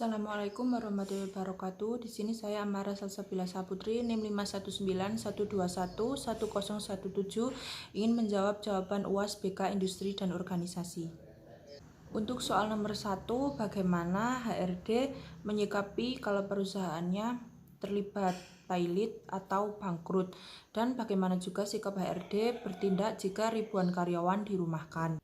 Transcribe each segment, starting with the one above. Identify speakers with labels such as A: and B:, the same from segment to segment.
A: Assalamualaikum warahmatullahi wabarakatuh. Di sini saya Amara Salsabila Saputri, NIM 51912110117, ingin menjawab jawaban UAS BK Industri dan Organisasi. Untuk soal nomor 1, bagaimana HRD menyikapi kalau perusahaannya terlibat pailit atau bangkrut, dan bagaimana juga sikap HRD bertindak jika ribuan karyawan dirumahkan.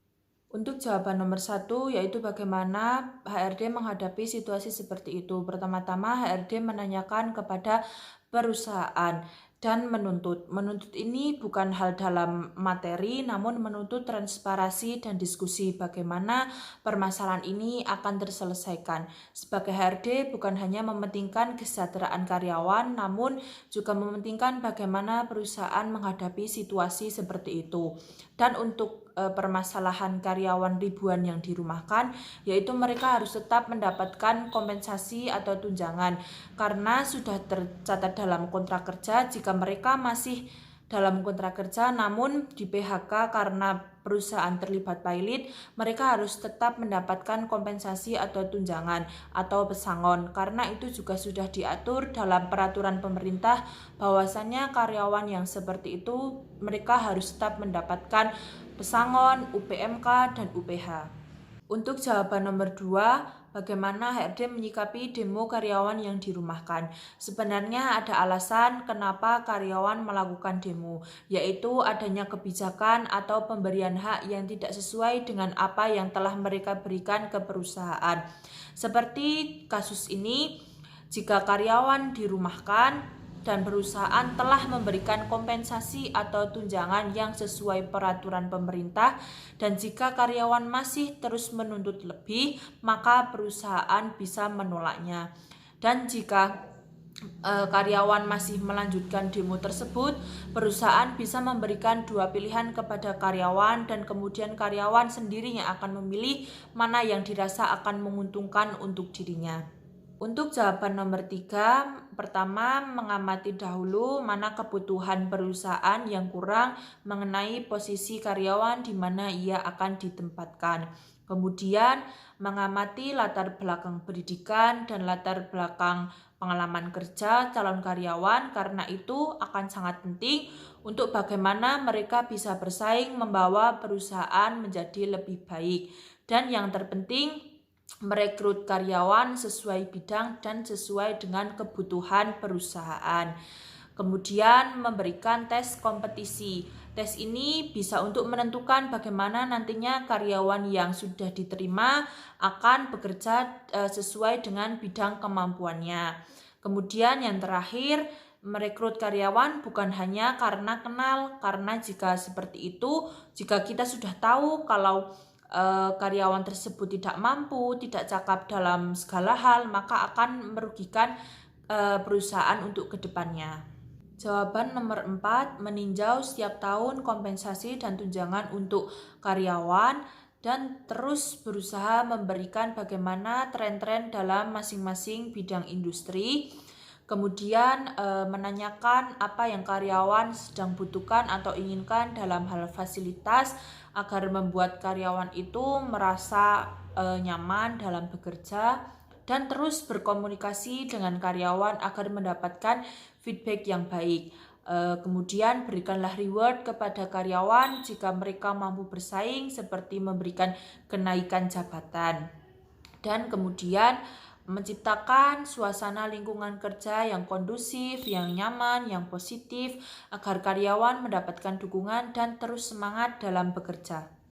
A: Untuk jawaban nomor 1, yaitu bagaimana HRD menghadapi situasi seperti itu. Pertama-tama HRD menanyakan kepada perusahaan dan menuntut. Menuntut ini bukan hal dalam materi, namun menuntut transparansi dan diskusi bagaimana permasalahan ini akan terselesaikan. Sebagai HRD bukan hanya mementingkan kesejahteraan karyawan, namun juga mementingkan bagaimana perusahaan menghadapi situasi seperti itu. Dan untuk permasalahan karyawan ribuan yang dirumahkan, yaitu mereka harus tetap mendapatkan kompensasi atau tunjangan karena sudah tercatat dalam kontrak kerja. Jika mereka masih dalam kontrak kerja namun di PHK karena perusahaan terlibat pailit, mereka harus tetap mendapatkan kompensasi atau tunjangan atau pesangon, karena itu juga sudah diatur dalam peraturan pemerintah bahwasannya karyawan yang seperti itu mereka harus tetap mendapatkan pesangon, UPMK, dan UPH. Untuk jawaban nomor 2, bagaimana HRD menyikapi demo karyawan yang dirumahkan? Sebenarnya ada alasan kenapa karyawan melakukan demo, yaitu adanya kebijakan atau pemberian hak yang tidak sesuai dengan apa yang telah mereka berikan ke perusahaan. Seperti kasus ini, jika karyawan dirumahkan dan perusahaan telah memberikan kompensasi atau tunjangan yang sesuai peraturan pemerintah, dan jika karyawan masih terus menuntut lebih, maka perusahaan bisa menolaknya. Dan jika karyawan masih melanjutkan demo tersebut, perusahaan bisa memberikan 2 pilihan kepada karyawan, dan kemudian karyawan sendiri yang akan memilih mana yang dirasa akan menguntungkan untuk dirinya. Untuk jawaban nomor 3, pertama, mengamati dahulu mana kebutuhan perusahaan yang kurang mengenai posisi karyawan di mana ia akan ditempatkan. Kemudian, mengamati latar belakang pendidikan dan latar belakang pengalaman kerja calon karyawan, karena itu akan sangat penting untuk bagaimana mereka bisa bersaing membawa perusahaan menjadi lebih baik. Dan yang terpenting, merekrut karyawan sesuai bidang dan sesuai dengan kebutuhan perusahaan. Kemudian memberikan tes kompetisi. Tes ini bisa untuk menentukan bagaimana nantinya karyawan yang sudah diterima akan bekerja sesuai dengan bidang kemampuannya. Kemudian yang terakhir, merekrut karyawan bukan hanya karena kenal, karena jika seperti itu, jika kita sudah tahu kalau karyawan tersebut tidak mampu, tidak cakap dalam segala hal, maka akan merugikan perusahaan untuk kedepannya. Jawaban nomor 4, meninjau setiap tahun kompensasi dan tunjangan untuk karyawan dan terus berusaha memberikan bagaimana tren-tren dalam masing-masing bidang industri. Kemudian menanyakan apa yang karyawan sedang butuhkan atau inginkan dalam hal fasilitas agar membuat karyawan itu merasa nyaman dalam bekerja, dan terus berkomunikasi dengan karyawan agar mendapatkan feedback yang baik. Kemudian berikanlah reward kepada karyawan jika mereka mampu bersaing, seperti memberikan kenaikan jabatan. Dan kemudian menciptakan suasana lingkungan kerja yang kondusif, yang nyaman, yang positif, agar karyawan mendapatkan dukungan dan terus semangat dalam bekerja.